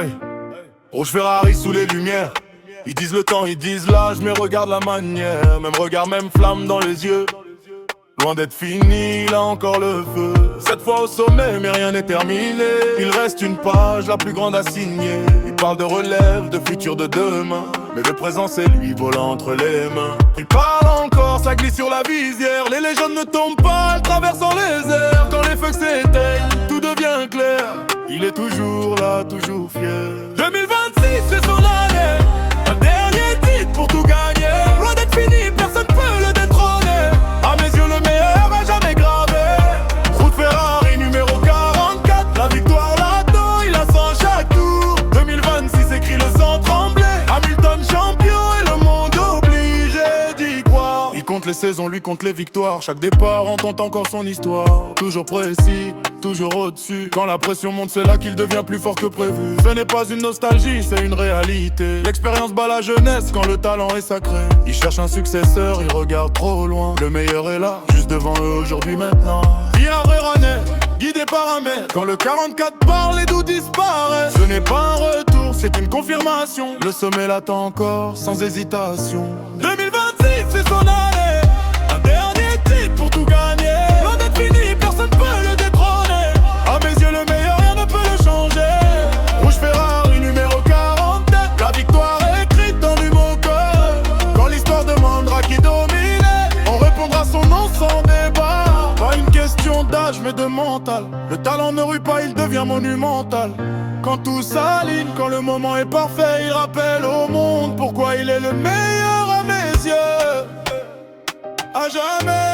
Hey, rouge Ferrari sous les lumières. Ils disent le temps, ils disent l'âge, mais regarde la manière. Même regard, même flamme dans les yeux. Loin d'être fini, là encore le feu. Cette fois au sommet, mais rien n'est terminé. Il reste une page, la plus grande à signer. Il parle de relève, de futur, de demain. Mais le présent c'est lui volant entre les mains. Il parle encore, ça glisse sur la visière. Les légendes ne tombent pas, elles traversent en les airs. Quand les feux s'éteignent, tout devient clair. Il est toujours là, toujours fier. 2026 c'est son année. Un dernier titre pour tout gagner. Loin d'être fini, personne peut le détrôner. À mes yeux le meilleur à jamais gravé. Route Ferrari numéro 44. La victoire là-dedans, il la sent chaque tour. 2026 écrit le sang trembler. Hamilton champion et le monde obligé d'y croire. Il compte les saisons, lui compte les victoires. Chaque départ entend encore son histoire. Toujours précis, toujours au-dessus. Quand la pression monte, c'est là qu'il devient plus fort que prévu. Ce n'est pas une nostalgie, c'est une réalité. L'expérience bat la jeunesse quand le talent est sacré. Ils cherchent un successeur, ils regardent trop loin. Le meilleur est là, juste devant eux aujourd'hui maintenant. Pierre René, guidé par un maître. Quand le 44 parle, les doutes disparaissent. Ce n'est pas un retour, c'est une confirmation. Le sommet l'attend encore, sans hésitation. 2026, c'est son année. Un dernier titre pour tout gagner. Loin d'être fini, personne peut le détrôner. À mes yeux le meilleur, rien ne peut le changer. Rouge Ferrari numéro 47. La victoire est écrite dans du mon cœur. Quand l'histoire demandera qui dominait, on répondra son nom sans débat. Pas une question d'âge mais de mental. Le talent ne rue pas, il devient monumental. Quand tout s'aligne, quand le moment est parfait, il rappelle au monde pourquoi il est le meilleur à mes yeux. À jamais.